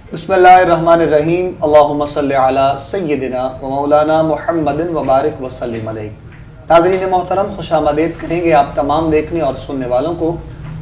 बिस्मिल्लाहिर्रहमानिर्रहीम अल्लाहुम्मा सल्लि अला सय्यिदिना व मौलाना मुहम्मदिन व बारिक व सल्लिम अलैहि। नाज़रीन मोहतरम, खुशामदीद कहेंगे आप तमाम देखने और सुनने वालों को।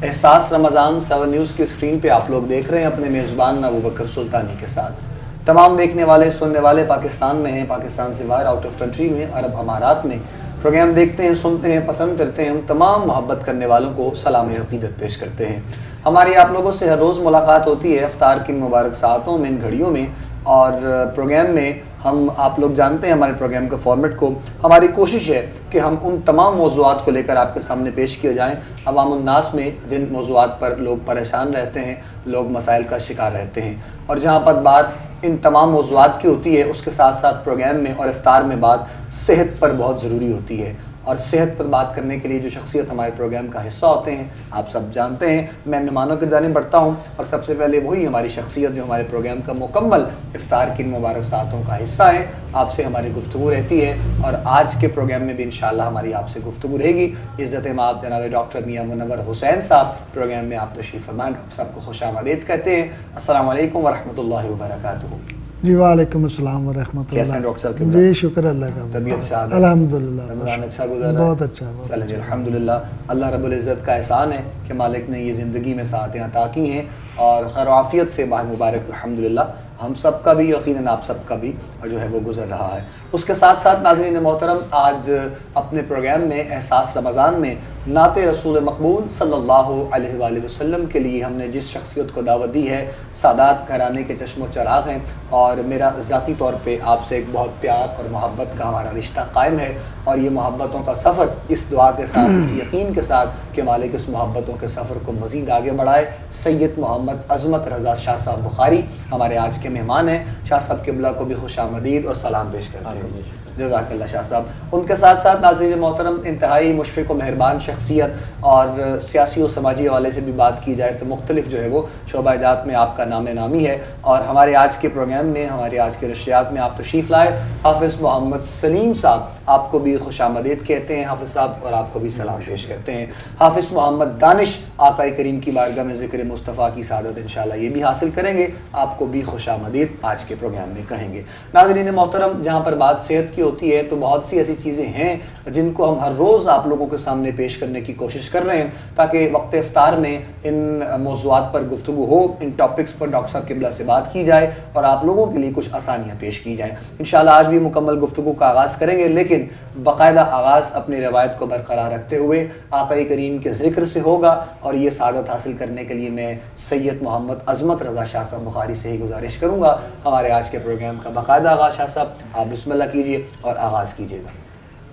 एहसास रमज़ान 7 न्यूज़ की स्क्रीन पे आप लोग देख रहे हैं अपने मेज़बान अबू बकर सुल्तानी के साथ। तमाम देखने वाले सुनने वाले पाकिस्तान में हैं, पाकिस्तान से बाहर आउट ऑफ कंट्री में, अरब अमारात में प्रोग्राम देखते हैं, सुनते हैं, पसंद करते हैं। उन तमाम मोहब्बत करने वालों को सलाम अक़ीदत पेश करते हैं। हमारी आप लोगों से हर रोज़ मुलाकात होती है इफ्तार की मुबारक सातों में, इन घड़ियों में। और प्रोग्राम में हम आप लोग जानते हैं हमारे प्रोग्राम के फॉर्मेट को। हमारी कोशिश है कि हम उन तमाम मौज़ूआत को लेकर आपके सामने पेश किए जाएँ अवामुन्नास में, जिन मौज़ूआत पर लोग परेशान रहते हैं, लोग मसाइल का शिकार रहते हैं। और जहाँ पर बात इन तमाम मौज़ूआत की होती है, उसके साथ साथ प्रोग्राम में और इफ्तार में बात सेहत पर बहुत ज़रूरी होती है। और सेहत पर बात करने के लिए जो शख्सियत हमारे प्रोग्राम का हिस्सा होते हैं, आप सब जानते हैं, मैं मेहमानों की जानिब बढ़ता हूँ। और सबसे पहले वही हमारी शख्सियत जो हमारे प्रोग्राम का मुकम्मल इफ्तार की मुबारक सातों का हिस्सा है, आपसे हमारी गुफ्तगू रहती है। और आज के प्रोग्राम में भी इंशाअल्लाह हमारी आपसे गुफ्तगू रहेगी। इज़्ज़त माब जनाब डॉक्टर मियां मुनव्वर हुसैन साहब प्रोग्राम में आप तशरीफ़ फरमाएं। डॉक्टर साहब को खुशामदीद कहते हैं। अस्सलामु अलैकुम वरहमतुल्लाहि वबरकातुहू। जी वालेकुम अस्सलाम वरहमतुल्लाह। कैसे हैं डॉक्टर साहब? जी शुक्र अल्लाह का। तबीयत शाद? अल्हम्दुलिल्लाह। रमज़ान अच्छा गुज़र बहुत अच्छा। चलिए अल्हम्दुलिल्लाह। अल्लाह रब्बुल इज़्ज़त का एहसान है कि मालिक ने ये ज़िंदगी में सातें अता की हैं और खैर आफ़ियत से माह मुबारक अल्हम्दुलिल्लाह हम सब का भी, यकीनन आप सब का भी जो है वो गुज़र रहा है। उसके साथ साथ नाज़रीन मोहतरम, आज अपने प्रोग्राम में एहसास रमज़ान में नाते रसूल मकबूल सल्लल्लाहु अलैहि वसल्लम के लिए हमने जिस शख्सियत को दावत दी है, सादात घराने के चश्मो चराग़ हैं। और मेरा ज़ाती तौर पे आपसे एक बहुत प्यार और मोहब्बत का हमारा रिश्ता कायम है। और ये मोहब्बतों का सफ़र इस दुआ के साथ, इस यकीन के साथ कि मालिक इस मोहब्बतों के सफ़र को मज़ीद आगे बढ़ाए। सैयद मोहम्मद अज़मत रज़ा शाह साहब बुखारी हमारे आज के मेहमान हैं। शाह साहब क़िबला को भी खुशामदीद और सलाम पेश करते हैं। जज़ाकल्लाह शाह साहब। उनके साथ साथ नाज़रीन मोहतरम, इंतहाई मुशफ़िक़ व मेहरबान शख्सियत, और सियासी और समाजी हवाले से भी बात की जाए तो मुख्तलिफ जो है वो शोबा-ए-जात में आपका नाम नामी है। और हमारे आज के प्रोग्राम में, हमारे आज के नशरियात में आप तशरीफ़ लाए हाफ़िज़ मोहम्मद सलीम साहब, आपको भी खुशामदीद कहते हैं हाफ़िज़ साहब, और आपको भी सलाम पेश करते हैं। हाफ़िज़ मोहम्मद दानिश, आक़ाए करीम की बारगाह में ज़िक्र मुस्तफ़ा की सादत इंशाअल्लाह ये भी हासिल करेंगे, आपको भी खुशामदीद आज के प्रोग्राम में कहेंगे। नाज़रीन मोहतरम, जहाँ पर बात सेहत की होती है तो बहुत सी ऐसी चीज़ें हैं जिनको हम हर रोज़ आप लोगों के सामने पेश करने की कोशिश कर रहे हैं, ताकि वक्त इफ्तार में इन मौज़ूआत पर गुफ्तगू हो, इन टॉपिक्स पर डॉक्टर साहब क़िबला से बात की जाए और आप लोगों के लिए कुछ आसानियाँ पेश की जाएँ। इंशाअल्लाह आज भी मुकम्मल गुफ्तगू का आगाज़ करेंगे, लेकिन बाकायदा आगाज़ अपनी रवायत को बरकरार रखते हुए आक़ाए करीम के ज़िक्र से होगा। और ये सादत हासिल करने के लिए मैं सैयद मोहम्मद अज़मत रज़ा शाह साहब बुखारी से ही गुजारिश करूँगा हमारे आज के प्रोग्राम का बाकायदा आगाज़। शाह साहब आप बिस्मिल्लाह कीजिए और आगाज़ कीजिएगा।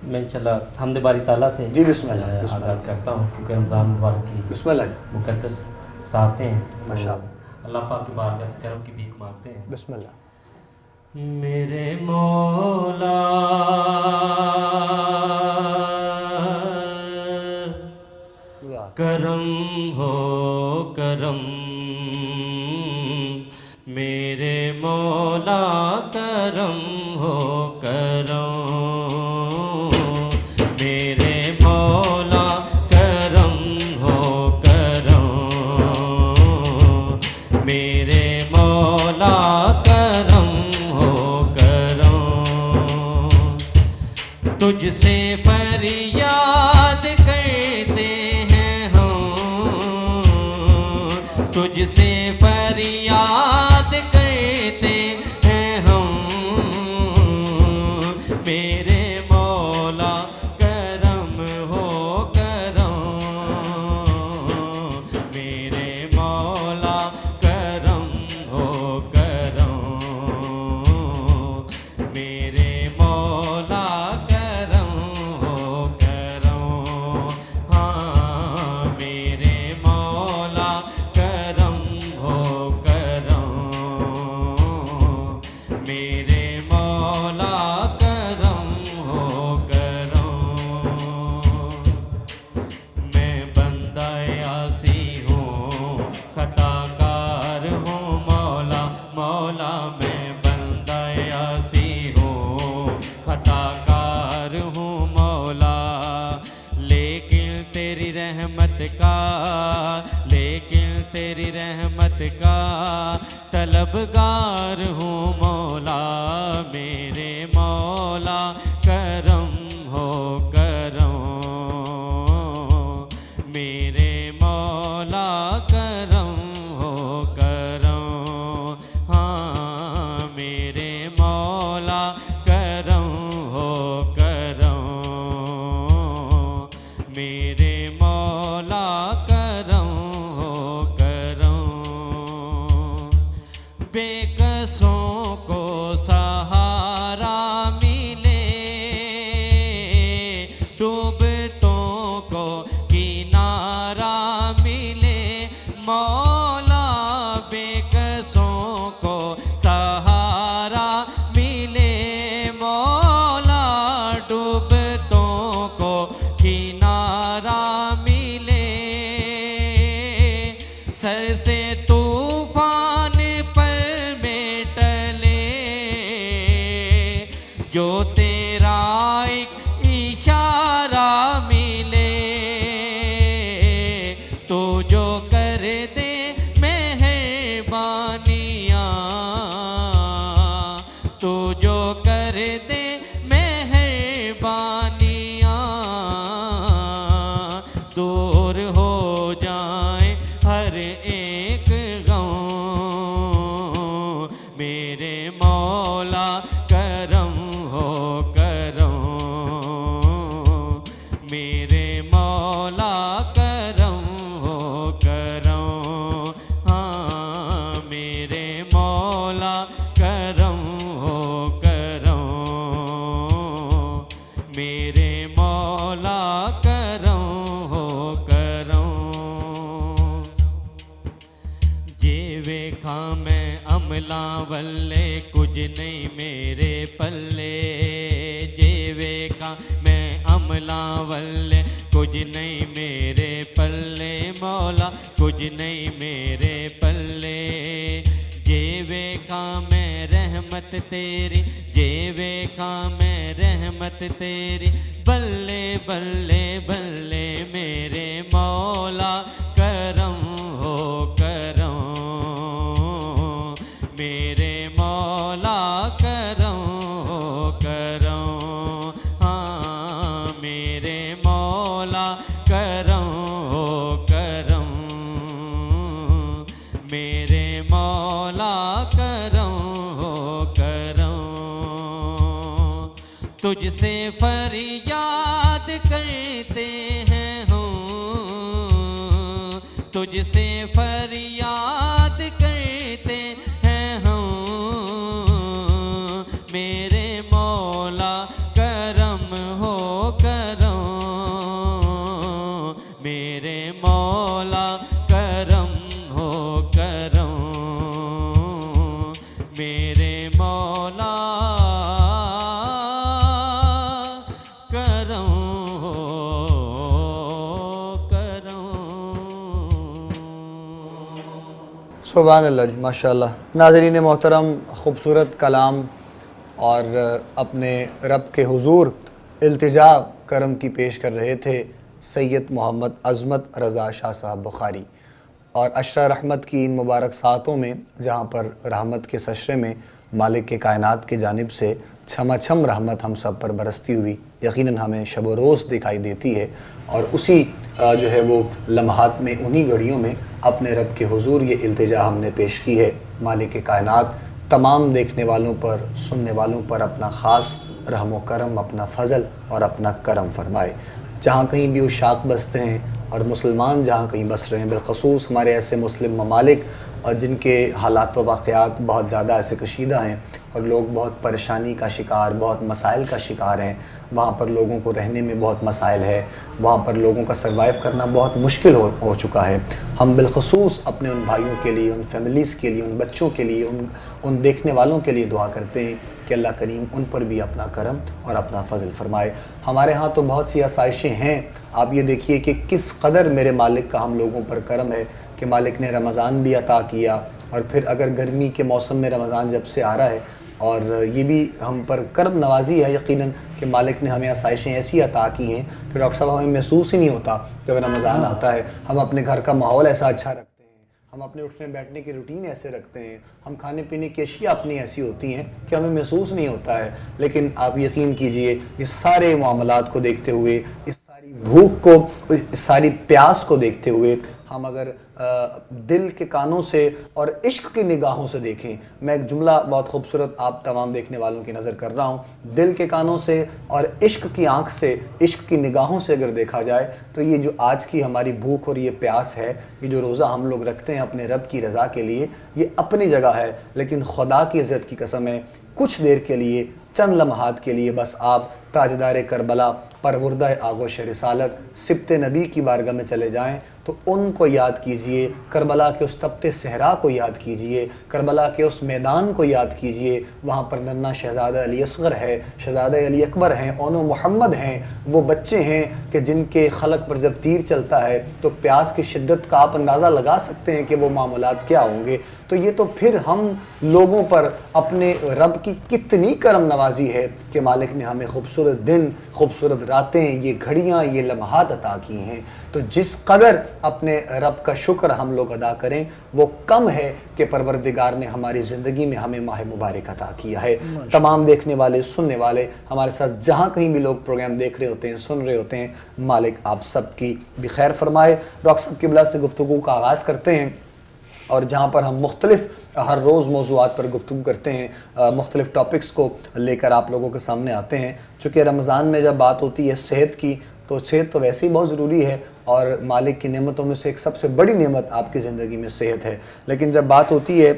मैं इंशाअल्लाह हम्द बारी ताला से जी बिस्मिल्लाह आगाज़ करता हूँ, क्योंकि रमज़ान मुबारक की बिस्मिल्लाह मुक़द्दस सातें हैं। माशाअल्लाह, अल्लाह पाक की बारगाह से करम की भीख मांगते हैं। बिस्मिल्लाह। मेरे मौला करम हो करम, मेरे मौला करम हो करम, मेरे मौला करम हो करम, मेरे मौला करम हो करम। तुझसे फरियाद करते हैं हम, तुझसे फरियाद करते हैं हम, मेरे मौला करम हो करम, मेरे मौला करम हो करम, मेरे मौला करम हो करम। हाँ मेरे मौला करम हो करम, मेरे मौला करम हो करम। मैं बंदा आसी हूँ, खताकार हूँ मौला, मौला मैं बंदा आसी हूँ, खताकार हूँ मौला। लेकिन तेरी रहमत का, लेकिन तेरी तेरी रहमत का तलबगार हूँ मौला, मेरे मौला करम हो करम, मेरे मौला करम हो करम, हाँ मेरे मौला करम हो करम, मेरे मौला करम हो करम। बेकसों को सहारा मिले, डूबतों को किनारा मिले, मौला बेकसों को सहारा मिले, मौला डूबतों को किनारा मिले, सर से तूफान पल में टले, जो तेरा एक इशारा मिले, तो जो कर दे मेहरबानियाँ, तो जो कर दे मेहरबानियाँ, दूर हो जाए हर एक गम, मेरे मौला करम हो करम, मेरे मौला करम हो करम, हाँ मेरे मौला करम हो करम, मेरे मौला करम हो करम। जे वेखा मैं अमला वल्ले कुछ नहीं मेरे पल्ले, जे वेखा मैं अमला वल्ले कुछ नहीं मेरे पल्ले, मौला कुछ नहीं मेरे पल्ले, जे वेखा मैं रहमत तेरी, जे वेखा मैं रहमत तेरी, बल्ले बल्ले बल्ले मेरे मौला करम हो करम, मेरे मौला करम हो करम, हाँ मेरे मौला करम हो करम, मेरे मौला करम हो करम। तुझसे फरियाद करते हैं हम, तुझसे फरियाद करते हैं हम, मेरे मौला करम हो करम, मेरे मौला करम हो करम, मेरे मौला करम हो करम। सुभान अल्लाह जी, माशाअल्लाह। नाज़रीन मोहतरम, ख़ूबसूरत कलाम और अपने रब के हुजूर इल्तिजा करम की पेश कर रहे थे सैयद मोहम्मद अज़मत रज़ा शाह साहब बुखारी। और अशरा रहमत की इन मुबारक सातों में, जहाँ पर रहमत के सशरे में मालिक के कायनात की जानिब से छमाछम रहमत हम सब पर बरसती हुई यकीनन हमें शब व रोज़ दिखाई देती है, और उसी जो है वो लम्हात में, उन्हीं घड़ियों में अपने रब के हुजूर ये इल्तिजा हमने पेश की है। मालिक के कायनात तमाम देखने वालों पर, सुनने वालों पर अपना ख़ास रहम व करम, अपना फ़ज़ल और अपना करम फरमाए। जहाँ कहीं भी उशाक बसते हैं और मुसलमान जहाँ कहीं बस रहे हैं, बिलख़ुसूस हमारे ऐसे मुस्लिम ममालिक और जिनके हालात व वाक़यात बहुत ज़्यादा ऐसे कशीदा हैं और लोग बहुत परेशानी का शिकार, बहुत मसाइल का शिकार हैं, वहाँ पर लोगों को रहने में बहुत मसाइल है, वहाँ पर लोगों का सर्वाइव करना बहुत मुश्किल हो चुका है। हम बिलख़ुसूस अपने उन भाइयों के लिए, उन फैमिलीज़ के लिए, उन बच्चों के लिए, उन देखने वालों के लिए दुआ करते हैं कि अल्लाह करीम उन पर भी अपना करम और अपना फ़ज़ल फ़रमाए। हमारे यहाँ तो बहुत सी आसाइशें हैं। आप ये देखिए कि किस कदर मेरे मालिक का हम लोगों पर करम है कि मालिक ने रमज़ान भी अता किया, और फिर अगर गर्मी के मौसम में रमज़ान जब से आ रहा है, और ये भी हम पर करम नवाजी है यकीनन कि मालिक ने हमें आसाइशें ऐसी अता की हैं कि डॉक्टर साहब हमें महसूस ही नहीं होता जब रमज़ान आता है। हम अपने घर का माहौल ऐसा अच्छा रखते हैं, हम अपने उठने बैठने की रूटीन ऐसे रखते हैं, हम खाने पीने की अशिया अपनी ऐसी होती हैं कि हमें महसूस नहीं होता है। लेकिन आप यकीन कीजिए, इस सारे मामलात को देखते हुए, इस सारी भूख को, इस सारी प्यास को देखते हुए, हम अगर दिल के कानों से और इश्क की निगाहों से देखें, मैं एक जुमला बहुत खूबसूरत आप तमाम देखने वालों की नज़र कर रहा हूँ, दिल के कानों से और इश्क की आंख से, इश्क की निगाहों से अगर देखा जाए तो ये जो आज की हमारी भूख और ये प्यास है, ये जो रोज़ा हम लोग रखते हैं अपने रब की रज़ा के लिए, ये अपनी जगह है। लेकिन खुदा की इज़्ज़त की कसम है, कुछ देर के लिए, चंद लम्हात के लिए बस आप ताजदार करबला, परवरदा आगोश रिसालत, सिब्त नबी की बारगाह में चले जाएं तो उनको याद कीजिए, करबला के उस तप्ते सहरा को याद कीजिए, करबला के उस मैदान को याद कीजिए। वहाँ पर नन्ना शहज़ादा अली असग़र है, शहज़ादा अली अकबर हैं, ओनो मोहम्मद हैं, वो बच्चे हैं कि जिनके खलक पर जब तीर चलता है तो प्यास की शिद्दत का आप अंदाज़ा लगा सकते हैं कि वो मामूलात क्या होंगे। तो ये तो फिर हम लोगों पर अपने रब की कितनी करम नवाजी है कि मालिक ने हमें खूबसूरत दिन, खूबसूरत रातें, ये घड़ियाँ, ये लम्हात अता की हैं। तो जिस कदर अपने रब का शुक्र हम लोग अदा करें, वो कम है कि परवरदिगार ने हमारी ज़िंदगी में हमें माह मुबारक अता किया है। तमाम देखने वाले, सुनने वाले, हमारे साथ जहाँ कहीं भी लोग प्रोग्राम देख रहे होते हैं, सुन रहे होते हैं, मालिक आप सब की भी खैर फरमाए। डॉक्टर साहब की बिला से गुफ्तगू का आगाज़ करते हैं और जहाँ पर हम मुख्तलिफ हर रोज़ मौज़ूआत पर गुफ्तगू करते हैं, मुख्तलिफ टॉपिक्स को लेकर आप लोगों के सामने आते हैं। चूँकि रमज़ान में जब बात होती है सेहत की, तो सेहत तो वैसे ही बहुत ज़रूरी है और मालिक की नेमतों में से एक सबसे बड़ी नेमत आपकी ज़िंदगी में सेहत है। लेकिन जब बात होती है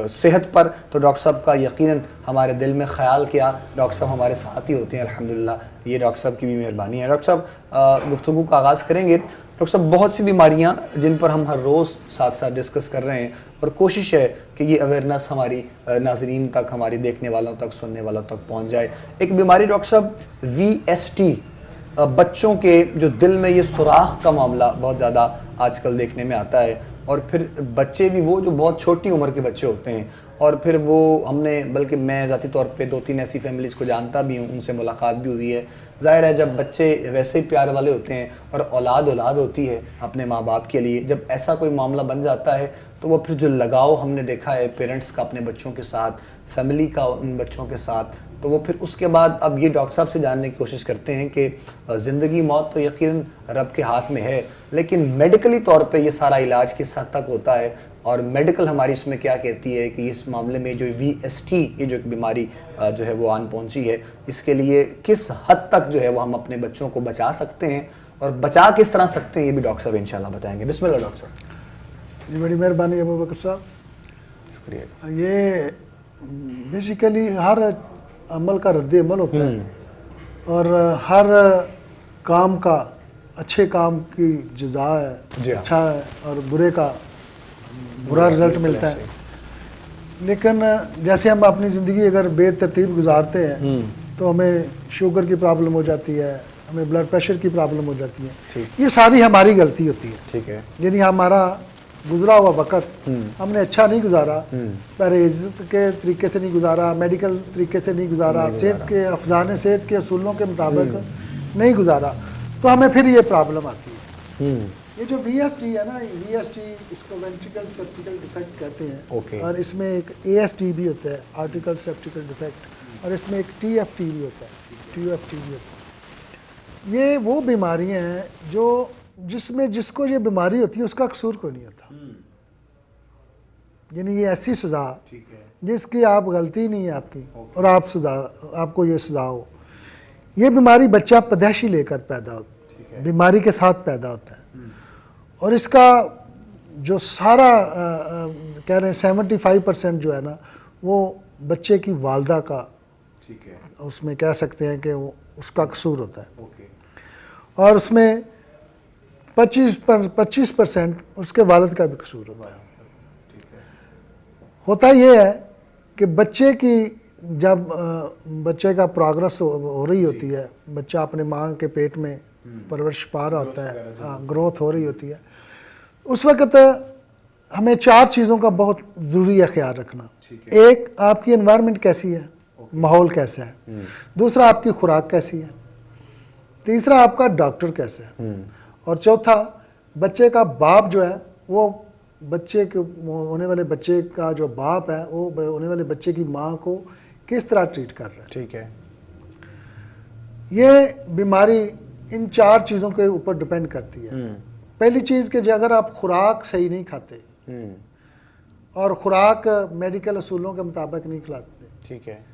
सेहत पर, तो डॉक्टर साहब का यकीनन हमारे दिल में ख़याल किया, डॉक्टर साहब हमारे साथ ही होते हैं अल्हम्दुलिल्लाह, ये डॉक्टर साहब की भी मेहरबानी है। डॉक्टर साहब गुफ्तगू का आगाज़ करेंगे। डॉक्टर साहब, बहुत सी बीमारियाँ जिन पर हम हर रोज़ साथ साथ डिस्कस कर रहे हैं और कोशिश है कि ये अवेयरनेस हमारी नाज़रीन तक, हमारी देखने वालों तक, सुनने वालों तक पहुँच जाए। एक बीमारी डॉक्टर साहब VST, बच्चों के जो दिल में ये सुराख का मामला बहुत ज़्यादा आजकल देखने में आता है, और फिर बच्चे भी वो जो बहुत छोटी उम्र के बच्चे होते हैं, और फिर वो हमने, बल्कि मैं ज़ाती तौर पे 2-3 ऐसी फैमिलीज़ को जानता भी हूँ, उनसे मुलाकात भी हुई है। ज़ाहिर है जब बच्चे वैसे ही प्यार वाले होते हैं और औलाद होती है अपने माँ बाप के लिए, जब ऐसा कोई मामला बन जाता है तो वो फिर जो लगाव हमने देखा है पेरेंट्स का अपने बच्चों के साथ, फैमिली का उन बच्चों के साथ, तो वो फिर उसके बाद अब ये डॉक्टर साहब से जानने की कोशिश करते हैं कि ज़िंदगी मौत तो यकीन रब के हाथ में है, लेकिन मेडिकली तौर पे ये सारा इलाज किस हद तक होता है, और मेडिकल हमारी इसमें क्या कहती है कि इस मामले में जो VST, ये जो एक बीमारी जो है वो आन पहुंची है, इसके लिए किस हद तक जो है वो हम अपने बच्चों को बचा सकते हैं और बचा किस तरह सकते हैं, ये भी डॉक्टर साहब इंशाल्लाह बताएंगे। बिस्मिल्लाह डॉक्टर साहब। जी बड़ी मेहरबानी अबू बकर साहब, शुक्रिया। ये बेसिकली हर अमल का रद्द अमल होता है और हर काम का, अच्छे काम की जज़ा है, अच्छा है, और बुरे का बुरा रिज़ल्ट मिलता है। लेकिन जैसे हम अपनी ज़िंदगी अगर बेतरतीब गुजारते हैं तो हमें शुगर की प्रॉब्लम हो जाती है, हमें ब्लड प्रेशर की प्रॉब्लम हो जाती है। ये सारी हमारी गलती होती है। ठीक है। यानी हमारा गुजरा हुआ वक़्त हमने अच्छा नहीं गुजारा, परहेज़ के तरीके से नहीं गुजारा, मेडिकल तरीके से नहीं गुजारा, सेहत के अफजाने सेहत के असूलों के मुताबिक नहीं गुजारा, तो हमें फिर ये प्रॉब्लम आती है। ये जो VST है ना, VST इसको वेंट्रिकल सेप्टिकल डिफेक्ट कहते हैं, और इसमें एक ASD भी होता है, आर्टिकल सेप्टिकल डिफेक्ट, और इसमें एक TFT भी होता है, TFT भी होता है। ये वो बीमारियां हैं जो जिसमें जिसको ये बीमारी होती है उसका कसूर कोई नहीं होता। यानी ये ऐसी सज़ा जिसकी आप गलती नहीं है आपकी, और आप सज़ा, आपको ये सज़ा हो। ये बीमारी बच्चा पैदाइशी लेकर पैदा होता है, बीमारी के साथ पैदा होता है, और इसका जो सारा कह रहे हैं 75% जो है ना, वो बच्चे की वालदा का, उसमें कह सकते हैं कि वो उसका कसूर होता है, और उसमें 25% उसके वालिद का भी कसूर होता है। होता ये है कि बच्चे की जब बच्चे का प्रोग्रेस हो रही होती है, बच्चा अपने माँ के पेट में परवरिश पा रहा होता है, ग्रोथ हो रही होती है, उस वक़्त हमें 4 चीज़ों का बहुत ज़रूरी है ख्याल रखना। एक, आपकी एनवायरनमेंट कैसी है, माहौल कैसा है। दूसरा, आपकी खुराक कैसी है। तीसरा, आपका डॉक्टर कैसा है। और चौथा, बच्चे का बाप जो है वो बच्चे के होने वाले बच्चे का जो बाप है वो होने वाले बच्चे की माँ को किस तरह ट्रीट कर रहा है। ठीक है। ये बीमारी इन 4 चीज़ों के ऊपर डिपेंड करती है। पहली चीज़ कि अगर आप खुराक सही नहीं खाते और खुराक मेडिकल असूलों के मुताबिक नहीं खिलाते, ठीक है,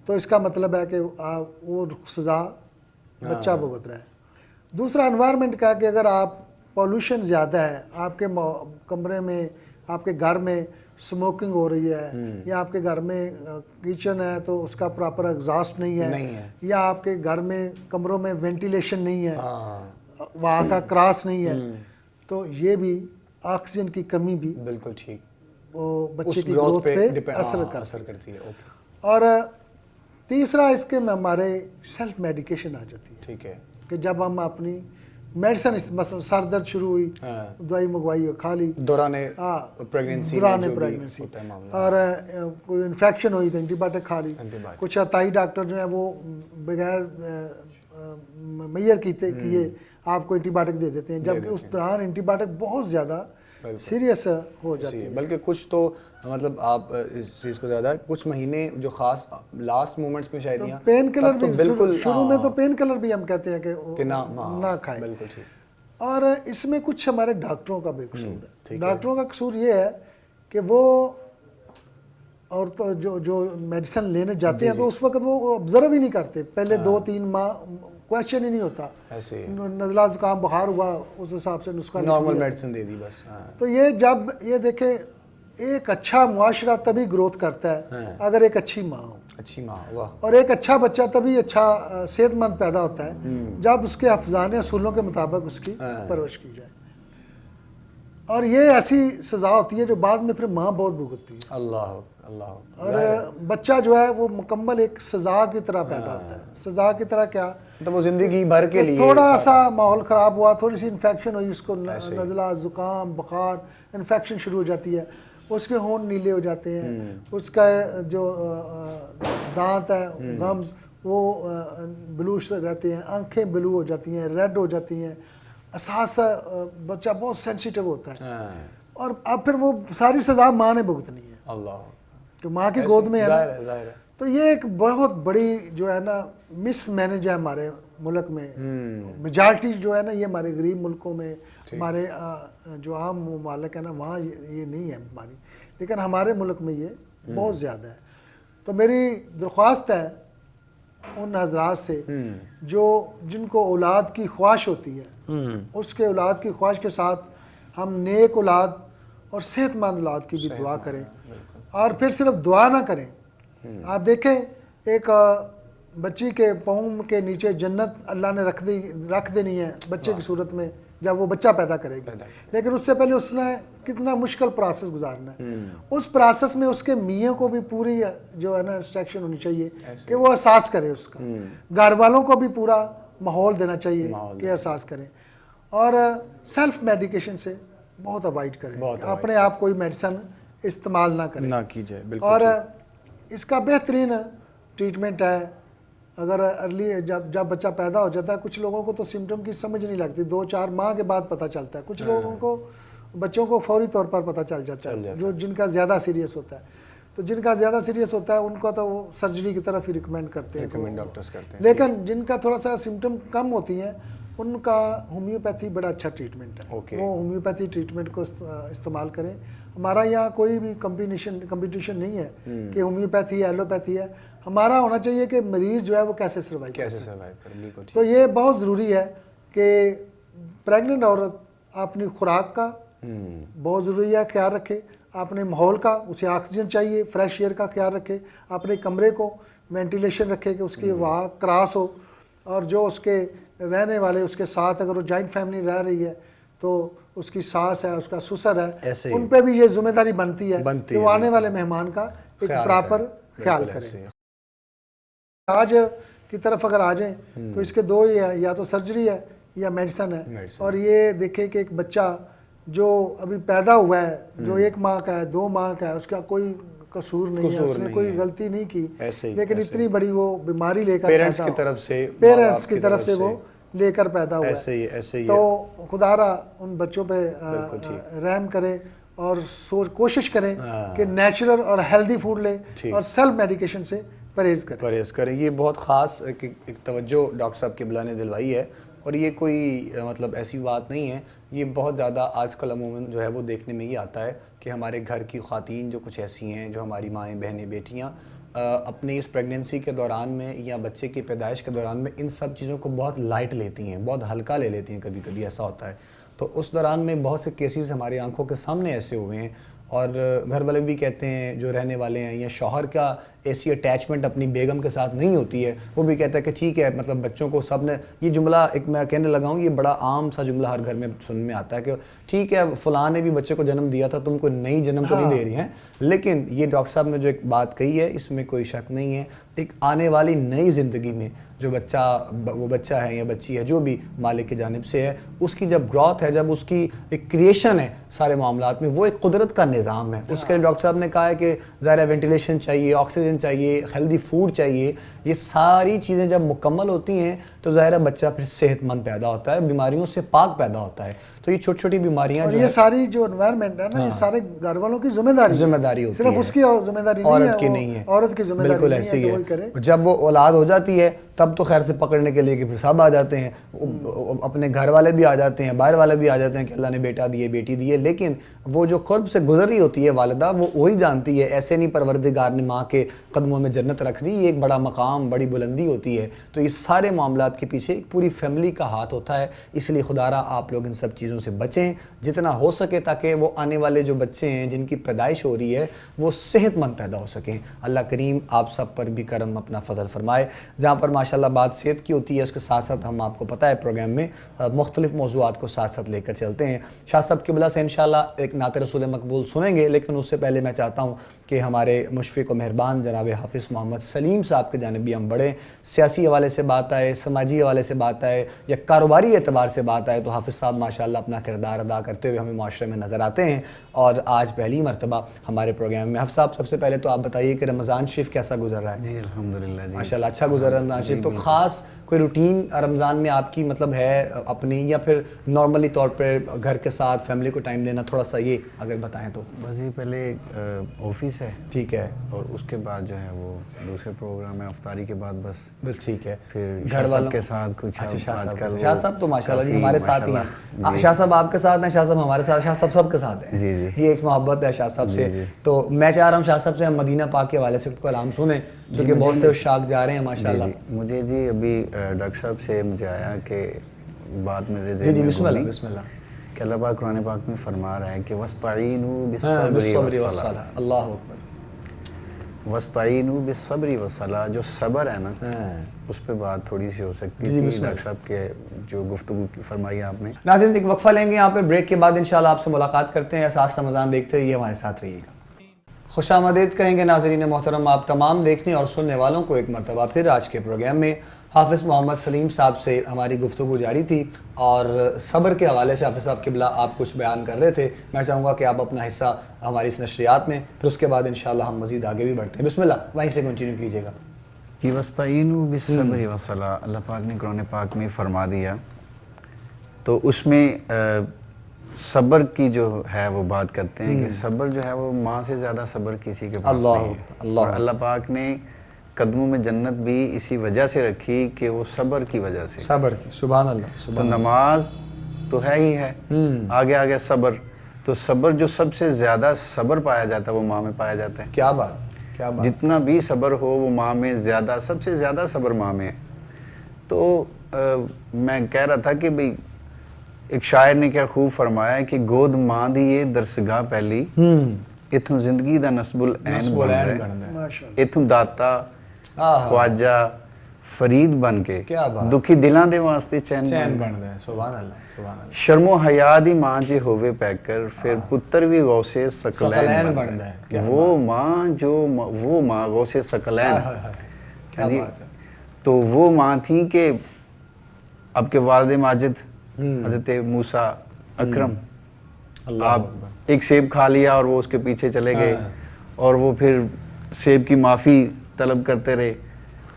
तो इसका मतलब है कि वो सज़ा बच्चा भुगत रहा है। दूसरा एनवायरनमेंट का कि अगर आप पॉल्यूशन ज़्यादा है, आपके कमरे में, आपके घर में स्मोकिंग हो रही है, या आपके घर में किचन है तो उसका प्रॉपर एग्जॉस्ट नहीं है, या आपके घर में कमरों में वेंटिलेशन नहीं है, वहाँ का क्रॉस नहीं है, तो ये भी ऑक्सीजन की कमी भी बिल्कुल ठीक वो बच्चे की ग्रोथ पे असर करती है। ओके। और तीसरा इसके में हमारे सेल्फ मेडिकेशन आ जाती है। ठीक है कि जब हम अपनी मेडिसिन मसलन सर दर्द शुरू हुई, दवाई मंगवाई और खा ली दौराने प्रेगनेंसी और कोई इन्फेक्शन हुई तो एंटीबायोटिक खा ली। कुछ अताई डॉक्टर जो है वो बगैर मैयर किए आपको एंटीबायोटिक दे देते हैं, जबकि उस दौरान एंटीबायोटिक बहुत ज़्यादा सीरियस हो जाती है। बल्कि कुछ तो मतलब आप इस चीज़ को ज़्यादा कुछ महीने जो खास लास्ट मोमेंट्स में शायद पेन किलर भी बिल्कुल शुरू में तो पेन किलर भी हम कहते हैं कि ना खाएं। बिल्कुल ठीक। और इसमें कुछ हमारे डॉक्टरों का भी कसूर है। डॉक्टरों का कसूर ये है कि वो और तो जो मेडिसिन लेने जाते हैं तो उस वक्त वो ऑब्जर्व ही नहीं करते, पहले 2-3 माह क्वेश्चन ही नहीं होता, नज़ला जुकाम बुखार हुआ उस हिसाब से नुस्खा नॉर्मल मेडिसिन दे दी बस। तो ये जब ये देखें, एक अच्छा मुआशरा तभी ग्रोथ करता है अगर एक अच्छी माँ हो, अच्छी माँ, वाह। और एक अच्छा बच्चा तभी अच्छा सेहतमंद पैदा होता है जब उसके अफजाने असूलों के मुताबिक उसकी परवरिश की जाए। और ये ऐसी सज़ा होती है जो बाद में फिर माँ बहुत भुगतती है। अल्लाह अल्लाह। और बच्चा जो है वो मुकम्मल एक सज़ा की तरह पैदा होता है। सज़ा की तरह क्या, तो वो ज़िंदगी भर के लिए थोड़ा सा माहौल ख़राब हुआ, थोड़ी सी इन्फेक्शन हुई, उसको नज़ला जुकाम बुखार इन्फेक्शन शुरू हो जाती है, उसके होंठ नीले हो जाते हैं, उसका जो दांत है गम्स वो ब्लूश रहते हैं, आंखें ब्लू हो जाती हैं, रेड हो जाती हैं, एहसास बच्चा बहुत सेंसिटिव होता है। और अब फिर वो सारी सज़ा माँ ने भुगतनी है। अल्लाह। तो माँ की गोद में है ना। तो ये एक बहुत बड़ी जो है ना मिसमैनेज है हमारे मुल्क में। मेजॉरिटी जो है ना ये हमारे गरीब मुल्कों में, हमारे जो आम ममालिक है ना वहाँ ये नहीं है बीमारी, लेकिन हमारे मुल्क में ये बहुत ज़्यादा है। तो मेरी दरख्वास्त है उन हजरात से जो जिनको औलाद की ख्वाहिश होती है, उसके औलाद की ख्वाहिश के साथ हम नेक औलाद और सेहतमंद औलाद की भी दुआ करें, और फिर सिर्फ दुआ ना करें। आप देखें एक बच्ची के पाँव के नीचे जन्नत अल्लाह ने रख देनी है बच्चे की सूरत में जब वो बच्चा पैदा करेगा, लेकिन उससे पहले उसने कितना मुश्किल प्रोसेस गुजारना है। उस प्रोसेस में उसके मियाँ को भी पूरी जो है ना इंस्ट्रक्शन होनी चाहिए कि वो एहसास करे उसका, घर वालों को भी पूरा माहौल देना चाहिए कि एहसास करें, और सेल्फ मेडिकेशन से बहुत अवॉइड करें, अपने आप कोई मेडिसिन इस्तेमाल ना करें, ना कीजिए। बिल्कुल। और इसका बेहतरीन ट्रीटमेंट है अगर अर्ली जब बच्चा पैदा हो जाता है। कुछ लोगों को तो सिम्टम की समझ नहीं लगती, 2-4 माह के बाद पता चलता है। कुछ लोगों को बच्चों को फौरी तौर पर पता चल जाता है, जो जिनका ज़्यादा सीरियस होता है। तो जिनका ज़्यादा सीरियस होता है उनको तो वो सर्जरी की तरफ ही रिकमेंड करते हैं, डॉक्टर्स करते हैं। लेकिन जिनका थोड़ा सा सिम्टम कम होती हैं उनका होम्योपैथी बड़ा अच्छा ट्रीटमेंट है। वो होम्योपैथी ट्रीटमेंट को इस्तेमाल करें। हमारा यहाँ कोई भी कंपटीशन नहीं है कि होम्योपैथी है एलोपैथी है, हमारा होना चाहिए कि मरीज़ जो है वो कैसे सर्वाइव करे। तो ये बहुत ज़रूरी है कि प्रेग्नेंट औरत अपनी खुराक का बहुत ज़रूरी है ख्याल रखे, अपने माहौल का, उसे ऑक्सीजन चाहिए, फ्रेश एयर का ख्याल रखे, अपने कमरे को वेंटिलेशन रखे कि उसकी वहाँ क्रॉस हो, और जो उसके रहने वाले उसके साथ अगर वो जॉइंट फैमिली रह रही है तो उसकी सास है, उसका ससुर है, उन पे भी ये जिम्मेदारी बनती है कि वो आने वाले मेहमान का एक प्रॉपर ख्याल करें। आज की तरफ अगर आ जाएं तो इसके दो ही है, या तो सर्जरी है या मेडिसिन है। और ये देखें कि एक बच्चा जो अभी पैदा हुआ है, जो 1 माह का है, 2 माह का है, उसका कोई कसूर नहीं है, उसने कोई गलती नहीं की, लेकिन इतनी बड़ी वो बीमारी लेकर पेरेंट्स की तरफ से वो लेकर पैदा हुआ ऐसे ही है। तो खुदारा उन बच्चों पे बिल्कुल ठीक। रहम करे और कोशिश करें कि नेचुरल और हेल्दी फूड लें और सेल्फ मेडिकेशन से परहेज़ करें। ये बहुत ख़ास एक तवज्जो डॉक्टर साहब किबला ने दिलवाई है, और ये कोई मतलब ऐसी बात नहीं है, ये बहुत ज़्यादा आजकल अमूमन जो है वो देखने में ही आता है कि हमारे घर की ख़वातीन जो कुछ ऐसी हैं, जो हमारी माएँ बहनें बेटियाँ अपनी इस प्रेगनेंसी के दौरान में या बच्चे की पैदाइश के दौरान में इन सब चीज़ों को बहुत लाइट लेती हैं, बहुत हल्का ले लेती हैं, कभी कभी ऐसा होता है। तो उस दौरान में बहुत से केसेस हमारी आंखों के सामने ऐसे हुए हैं, और घर वाले भी कहते हैं, जो रहने वाले हैं, या शौहर का ऐसी अटैचमेंट अपनी बेगम के साथ नहीं होती है, वो भी कहता है कि ठीक है, मतलब बच्चों को सब ने, ये जुमला एक मैं कहने लगा हूँ, ये बड़ा आम सा जुमला हर घर में सुनने में आता है कि ठीक है फ़लाँ ने भी बच्चे को जन्म दिया था, तुमको नई जन्म तो नहीं दे रही हैं। लेकिन ये डॉक्टर साहब ने जो एक बात कही है, इसमें कोई शक नहीं है, एक आने वाली नई ज़िंदगी में जो वो बच्चा है या बच्ची है, जो भी मालिक की जानिब से है, उसकी जब ग्रोथ है, जब उसकी एक क्रिएशन है सारे मामलात में, वो एक कुदरत का निज़ाम है। उसके लिए डॉक्टर साहब ने कहा है कि ज़ाहिर वेंटिलेशन चाहिए, ऑक्सीजन चाहिए, हेल्दी फूड चाहिए। ये सारी चीज़ें जब मुकम्मल होती हैं तो ज़ाहिर बच्चा फिर सेहतमंद पैदा होता है, बीमारियों से पाक पैदा होता है। तो ये छोटी छोटी बीमारियाँ, और ये सारी जो एनवायरनमेंट है ना, ये सारे घर वालों की जिम्मेदारी होती है, सिर्फ उसकी जिम्मेदारी औरत की नहीं है, औरत की जिम्मेदारी बिल्कुल ऐसे ही है। जब वो औलाद हो जाती है तब तो खैर से पकड़ने के लिए कि फिर सब आ जाते हैं, अपने घर वाले भी आ जाते हैं, बाहर वाले भी आ जाते हैं कि अल्लाह ने बेटा दिए, बेटी दी है, लेकिन वो जो क़ुर्ब से गुजर रही होती है वालिदा, वो वही जानती है। ऐसे नहीं परवरदिगार ने माँ के कदमों में जन्नत रख दी, ये एक बड़ा मकाम, बड़ी बुलंदी होती है। तो इस सारे मामलात के पीछे एक पूरी फैमिली का हाथ होता है। इसलिए खुदारा आप लोग इन सब चीज़ों से बचें जितना हो सके, ताकि वो आने वाले जो बच्चे हैं जिनकी पैदाइश हो रही है वो सेहतमंद पैदा हो सकें। अल्लाह करीम आप सब पर भी करम अपना फजल फरमाए। जहाँ पर माशाल्लाह बात सेहत की होती है, उसके साथ साथ हम आपको पता है प्रोग्राम में मुख्तलिफ मौज़ूआत को साथ साथ लेकर चलते हैं। शाह साहब किबला से इंशाल्लाह एक नात रसूल मकबूल सुनेंगे, लेकिन उससे पहले मैं चाहता हूँ कि हमारे मुशफ़िक़ व मेहरबान जनाब हाफ़िज़ मोहम्मद सलीम साहब के जानिब भी हम बढ़ें। सियासी हवाले से बात आए, समाजी हवाले से बात आए, या कारोबारी एतबार से बात आए, तो हाफ़िज़ साहब माशाल्लाह अपना किरदार अदा करते हुए हमें माशरे में नज़र आते हैं। और आज पहली मरतबा हमारे प्रोग्राम में। हाफ़िज़ साहब, सबसे पहले तो आप बताइए कि रमज़ान शरीफ कैसा गुजर रहा है? जी अल्हम्दुलिल्लाह जी, माशाल्लाह अच्छा गुजर रहा है रमज़ान शरीफ। तो ख़ास कोई रूटीन रमज़ान में आपकी मतलब है अपनी, या फिर नॉर्मली तौर पर घर के साथ फैमिली को टाइम देना, थोड़ा सा ये अगर बताएं तो। बस ये पहले ऑफिस है, ठीक है, और उसके बाद जो है वो दूसरे प्रोग्राम है, अफ्तारी के बाद बस ठीक है, फिर घर वालों के साथ कुछ। अच्छा, शाह आजकल साहब तो माशाल्लाह जी हमारे साथ ही हैं। शाह साहब आपके साथ हैं, शाह साहब हमारे साथ, शाह साहब सबके साथ हैं। जी जी, ये एक मोहब्बत है शाह साहब से। तो मैं चाह रहा हूँ शाह साहब से हम मदीना पाक के हवाले से कलाम सुने, जो कि बहुत से शाख जा रहे हैं माशाल्लाह। मुझे जी अभी डॉक्टर साहब से मुझे आया कि बात मेरे जी जी, बिस्मिल्लाह बिस्मिल्लाह, कि अल्लाह पाक कुरान पाक में फरमा रहा है कि वस्तईनु बिस्सब्री वस्सलाह, अल्लाहु अकबर, वस्तईनु बिस्सब्री वस्सलाह। जो सब्र है ना, उस पे बात थोड़ी सी हो सकती है डॉक्टर साहब के जो गुफ्तगू फरमाई आपने। नाज़रीन एक वक्फा लेंगे यहाँ पे, ब्रेक के बाद इंशाल्लाह आपसे मुलाकात करते हैं। एहसास रमज़ान देखते रहिए, हमारे साथ रहिएगा। खुशामदीद कहेंगे नाज़रीन मोहतरम आप तमाम देखने और सुनने वालों को एक मरतबा फिर। आज के प्रोग्राम में हाफ़िज़ मोहम्मद सलीम साहब से हमारी गुफ्तगू जारी थी, और सब्र के हवाले से हाफ़िज़ साहब किबला आप कुछ बयान कर रहे थे। मैं चाहूँगा कि आप अपना हिस्सा हमारी इस नशरियात में, फिर उसके बाद इंशाल्लाह हम मज़ीद आगे भी बढ़ते हैं। बिस्मिल्लाह, वहीं से कंटिन्यू कीजिएगा। कि वस्तईनु बिस्सब्री वस्सलाह अल्लाह पाक ने कुरान पाक में फरमा दिया, तो उसमें सब्र की जो है वो बात करते हैं कि सब्र जो है वो माँ से ज़्यादा सब्र किसी के पास नहीं है। और अल्लाह पाक ने कदमों में जन्नत भी इसी वजह से रखी कि वो सब्र की वजह से, सब्र की, सुभान अल्लाह। तो नमाज तो है ही है, आगे आगे सब्र, तो सब्र जो सबसे ज़्यादा सब्र पाया जाता है वो माँ में पाया जाता है। क्या बात, क्या बात। जितना भी सब्र हो वो माँ में ज़्यादा, सबसे ज़्यादा सब्र माँ में है। तो मैं कह रहा था कि भाई एक शायर ने क्या खूब फरमाया कि गोद माँ दी ये दरसगाह पहली, इथों जिंदगी दा नस्बुल ऐन बन रहा है, इथों दाता ख्वाजा फरीद बन के, क्या बात, दुखी दिलां दे वास्ते चैन बनदा है। सुभान अल्लाह, सुभान अल्लाह। शर्मो हया दी माँ जे होवे पैकर, फिर पुत्र भी गौसे सकलैन बनदा है। वो माँ जो वो माँ गौसे सकलैन, क्या बात है। तो वो माँ थी कि आपके वालिद माजिद हज़रत मूसा अकरम, आप एक सेब खा लिया और वो उसके पीछे चले गए, और वो फिर सेब की माफ़ी तलब करते रहे,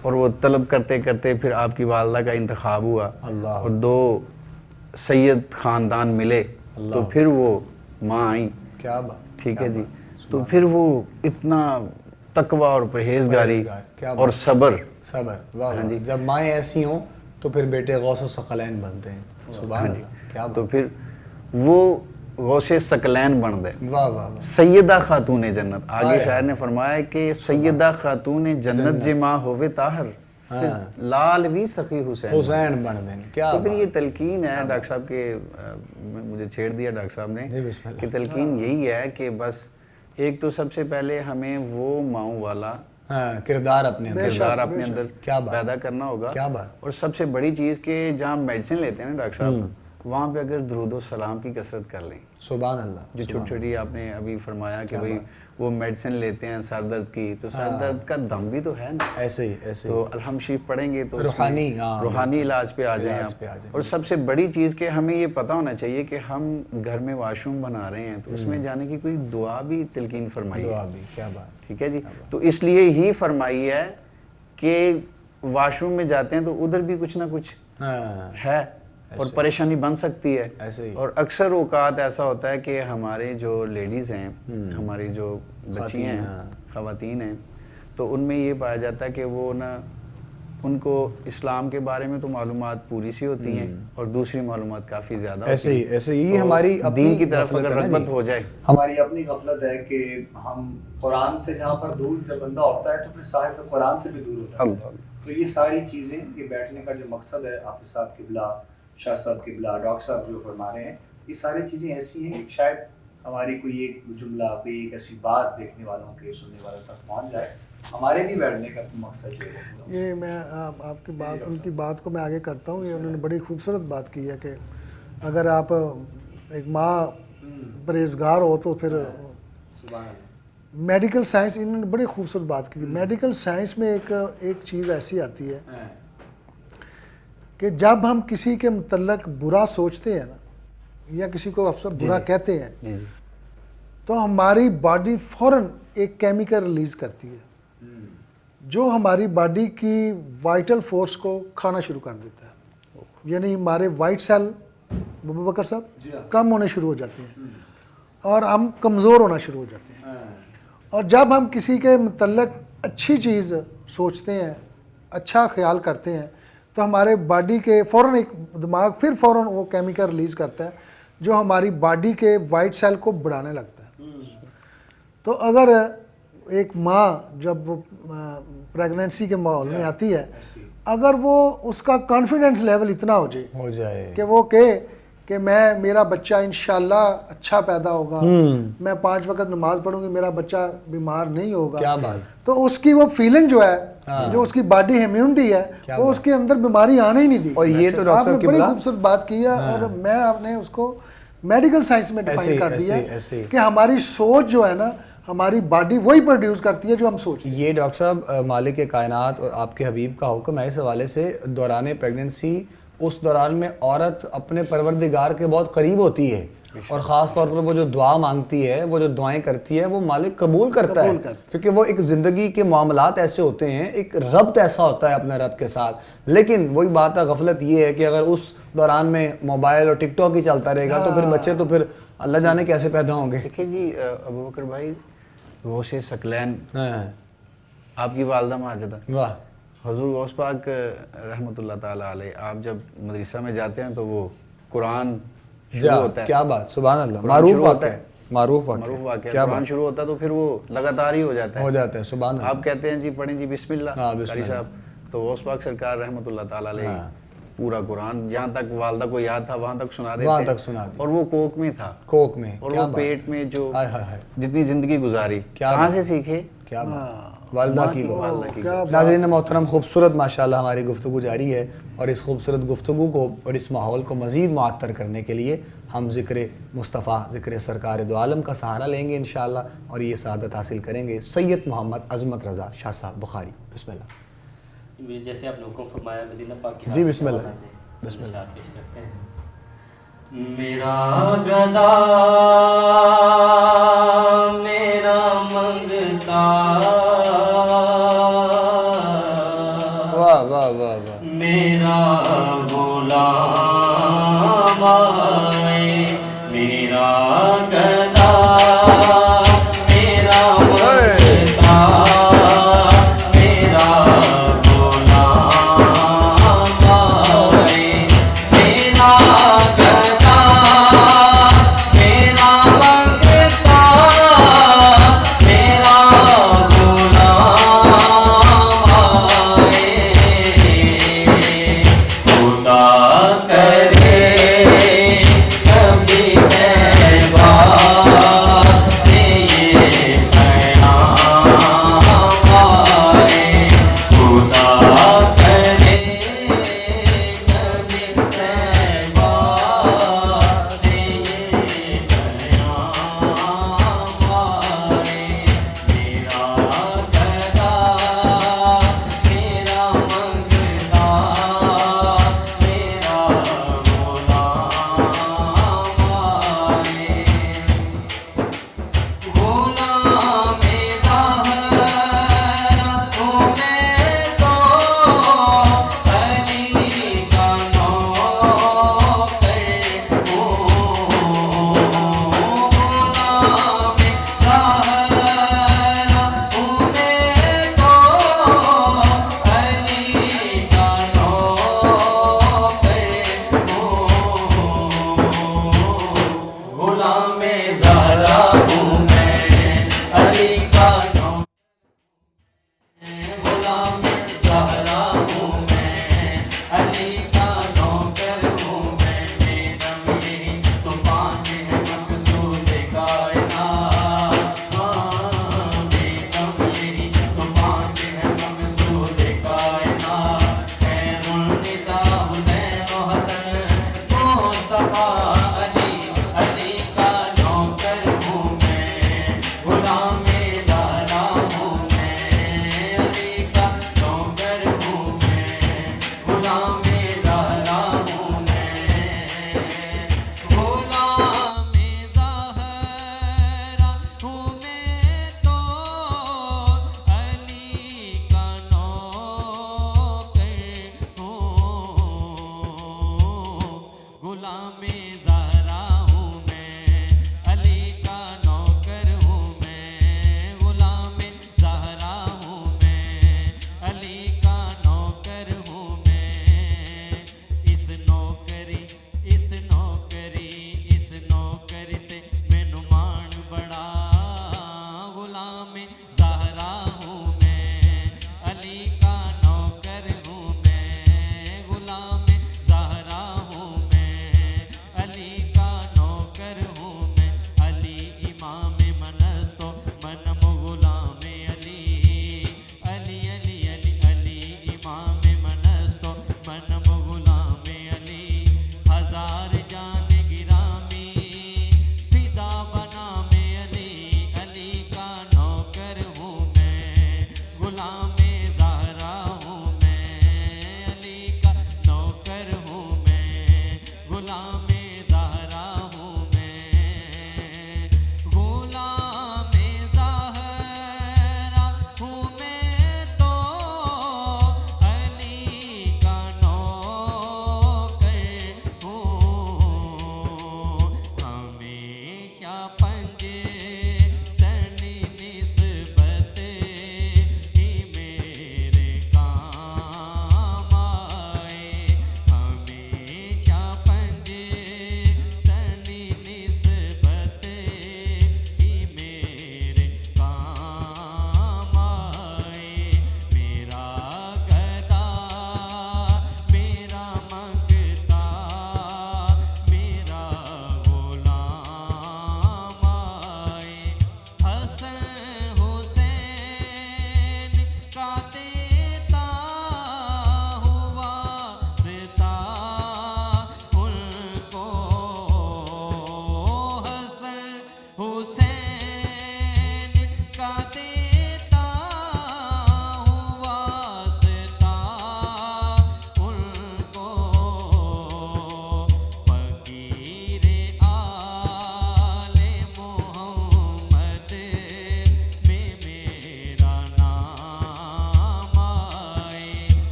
और वो तलब करते करते फिर आपकी वालदा का इंतखाब हुआ अल्लाह। और 2 सैयद ख़ानदान मिले, तो फिर वो माँ आई। क्या बात, ठीक है जी। तो फिर वो इतना तकवा और परहेजगारी क्या और सब्र। सबर, वाह हाँ वाह। जी। जब माएँ ऐसी हों तो फिर बेटे गौस सकलैन बनते हैं। सुभान अल्लाह, क्या तो फिर वो गौसे सकलैन बन गए, वाह वाह वाह। सैयदा खातून जन्नत। आगे हाय शायर ने फरमाया कि सैयदा खातून जन्नत जे माँ होवे ताहर, फिर लाल भी सखी हुसैन। हुसैन बन दें, क्या तो फिर ये बात। तलकीन है डॉक्टर साहब के, मुझे छेड़ दिया डॉक्टर साहब जी, ने, बिस्मिल्लाह। कि तलकीन यही है कि बस एक तो सबसे पहले हमें वो माँ वाला हाँ, किरदार अपने अंदर, किरदार अपने अंदर क्या बात। पैदा करना होगा। क्या बात। और सबसे बड़ी चीज़ कि जहाँ मेडिसिन लेते हैं ना डॉक्टर साहब, वहाँ पे अगर दुरूद व सलाम की कसरत कर लें। सुभान अल्लाह। जो छोटी छोटी आपने अभी फरमाया कि भाई वो मेडिसिन लेते हैं सर दर्द की, तो सर दर्द का दम भी तो है ना। ऐसे ही ऐसे ही। तो अलहम शरीफ पढ़ेंगे तो रूहानी, उसमें हाँ, रूहानी इलाज पे आ जाएं इलाज आप। पे आ जाएं। और सबसे बड़ी चीज़ कि हमें ये पता होना चाहिए कि हम घर में वाशरूम बना रहे हैं तो उसमें जाने की कोई दुआ भी तलकीन फरमाई दुआ है। भी, क्या बात। ठीक है जी। तो इसलिए ही फरमाई है कि वाशरूम में जाते हैं तो उधर भी कुछ ना कुछ हाँ, है और परेशानी बन सकती है। ऐसे ही। और अक्सर औकात ऐसा होता है कि हमारे जो लेडीज़ हैं, हमारी जो बच्ची हैं, ख़वातीन हैं, तो उनमें ये पाया जाता है कि वो ना, उनको इस्लाम के बारे में तो मालूमात पूरी सी होती हैं और दूसरी मालूमात काफ़ी ज़्यादा ऐसे ही होती हैं। ऐसे ही। तो हमारी अपनी दीन की तरफ गफलत अगर है ना रग़बत जी। हो जाए, हमारी अपनी गफलत है कि हम कुरान से जहाँ पर दूर जब बंदा होता है तो फिर साहिब कुरान से भी दूर होता है। तो ये सारी चीज़ें, ये बैठने का जो मकसद है, हाफिज़ साहब किबला, शाह साहब किबला, डॉक्टर साहब जो फरमा रहे हैं, ये सारी चीज़ें ऐसी हैं कि शायद हमारी कोई एक जुमला, कोई एक ऐसी बात देखने वालों के, सुनने वालों तक पहुँच जाए। हमारे भी बैठने का मकसद जो है ये मैं आपकी बात, उनकी बात को मैं आगे करता हूँ। ये उन्होंने बड़ी खूबसूरत बात की है कि अगर आप एक माँ परहेजगार हो तो फिर सुभान अल्लाह। मेडिकल साइंस, इन्होंने बड़ी खूबसूरत बात की थी। मेडिकल साइंस में एक चीज़ ऐसी आती है कि जब हम किसी के मुतल्लक बुरा सोचते हैं ना, या किसी को अफसर बुरा कहते हैं, तो हमारी बॉडी फ़ौरन एक केमिकल रिलीज़ करती है जो हमारी बॉडी की वाइटल फोर्स को खाना शुरू कर देता है। यानी हमारे वाइट सेल, अबू बकर साहब, कम होने शुरू हो जाते हैं और हम कमज़ोर होना शुरू हो जाते हैं। और जब हम किसी के मुतल्लक अच्छी चीज़ सोचते हैं, अच्छा ख्याल करते हैं, तो हमारे बॉडी के फ़ौरन एक दिमाग फिर फ़ौरन वो केमिकल रिलीज़ करता है जो हमारी बॉडी के वाइट सेल को बढ़ाने लगता है। तो अगर एक माँ जब वो प्रेगनेंसी के माहौल में आती है, अगर वो उसका कॉन्फिडेंस लेवल इतना हो जाए कि वो कहे कि मेरा बच्चा इंशाल्लाह अच्छा पैदा होगा, मैं 5 वक्त नमाज पढ़ूंगी, मेरा बच्चा बीमार नहीं होगा, क्या बात। तो उसकी वो फीलिंग जो है, जो उसकी बॉडी इम्यूनिटी है, वो उसके अंदर बीमारी आने ही नहीं दी। और ये तो डॉक्टर आपने बड़ी खूबसूरत बात की है। और मैं आपने उसको मेडिकल साइंस में डिफाइन कर दिया कि हमारी सोच जो है ना, हमारी बॉडी वही प्रोड्यूस करती है जो हम सोचते हैं। ये डॉक्टर साहब मालिक कायनात और आपके हबीब का हुक्म है इस हवाले से, दौरान प्रेगनेंसी, उस दौरान में औरत अपने परवरदिगार के बहुत करीब होती है और ख़ास तौर पर वो जो दुआ मांगती है, वो जो दुआएं करती है, वो मालिक कबूल करता है, क्योंकि वो एक ज़िंदगी के मामलात ऐसे होते हैं, एक रब्त ऐसा होता है अपने रब के साथ। लेकिन वही बात है, गफलत ये है कि अगर उस दौरान में मोबाइल और टिकटॉक ही चलता रहेगा तो फिर बच्चे तो फिर अल्लाह जाने कैसे पैदा होंगे। देखिए जी अबू बकर भाई, गौसे सकलैन आपकी वालदा माजिदा, वाह, हुजूर गौस पाक रहमतुल्लाह ताला अलैह, आप जब मदरसा में जाते हैं तो वो कुरान शुरू होता है। क्या बात, सुभान अल्लाह, मारूफ वाक़या, मारूफ वाक़या, कुरान शुरू होता है तो फिर वो लगातार ही हो जाता है, सुभान अल्लाह। आप कहते हैं जी पढ़ें जी बिस्मिल्लाह, कारी साहब, तो गौस पाक सरकार रहमतुल्लाह ताला अलैह पूरा कुरान जहाँ तक वालदा को याद था वहाँ तक सुना देते थे। और वो कोक में था, कोक में, और वो पेट में जो हाय जितनी जिंदगी गुजारी, कहाँ से सीखे, क्या वालदा की नाज़रीन मोहतरम, खूबसूरत माशाल्लाह हमारी गुफ्तगू जारी है। और इस खूबसूरत गुफ्तगू को और इस माहौल को मज़ीद मुअत्तर करने के लिए हम ज़िक्र मुस्तफ़ा, ज़िक्र सरकार दो आलम का सहारा लेंगे इंशाअल्लाह, और ये सआदत हासिल करेंगे सैयद मोहम्मद अज़मत रज़ा शाह साहब बुखारी। बिस्मिल्लाह। जैसे आप लोगों को फरमाया मदीना पाक की जी, बिस्मिल्लाह। बिस्मिल्लाह पेश करते हैं। मेरा गदा मेरा मंगता मेरा गुलाम आए, मेरा गदा मेरा मुर्दा, मेरा गुलाम आए, मेरा गदा मेरा मंगता, मेरा गुलाम आए। खुदा करे कभी तैबा से ये पैगाम आए, खुदा करे कभी तैबा से ये पैगाम आए, मेरा गदा मेरा मंगता, मेरा गुलाम आए। गुलाम ज़हरा हूँ मैं तो, अली का नौकर हूँ। गुलाम ज़हरा हूँ मैं तो, अली का नौकर हूँ। गुलाम ज़हरा हूँ मैं, अली का नौकर, गुलाम ज़हरा हूँ मैं, अली का नौकर हूँ मैं। मेरा यही तो पाँच है मकसूद कायनात, मेरा यही तो पाँच है मकसूद कायनात। खैरुल निसा हुसैन व हसन मुस्तफा अली, अली का नौकर हूँ मैं, गुलाम ज़हरा हूँ मैं, अली का नौकर हूँ मैं, गुलाम ज़हरा हूँ मैं। गुलाम ज़हरा हूँ मैं तो, अली का नौकर हूँ। गुलाम ज़हरा हूँ मैं, अली का नौकर हूँ मैं, गुलाम ज़हरा हूँ मैं, अली का नौकर हूँ मैं। इस नौकरी ते मैनू मान बड़ा, गुलाम ज़हरा हूँ मैं, अली का नौकर हूँ मैं, गुलाम ज़हरा हूँ मैं, अली का नौकर हूँ मैं। अली इमाम मनस्तो मनम गुलाम अली, अली अली अली अली इमाम मनस्तो मनम गुलाम अली। हजार जान गिरामी फिदा बना में अली, अली का नौकर हूँ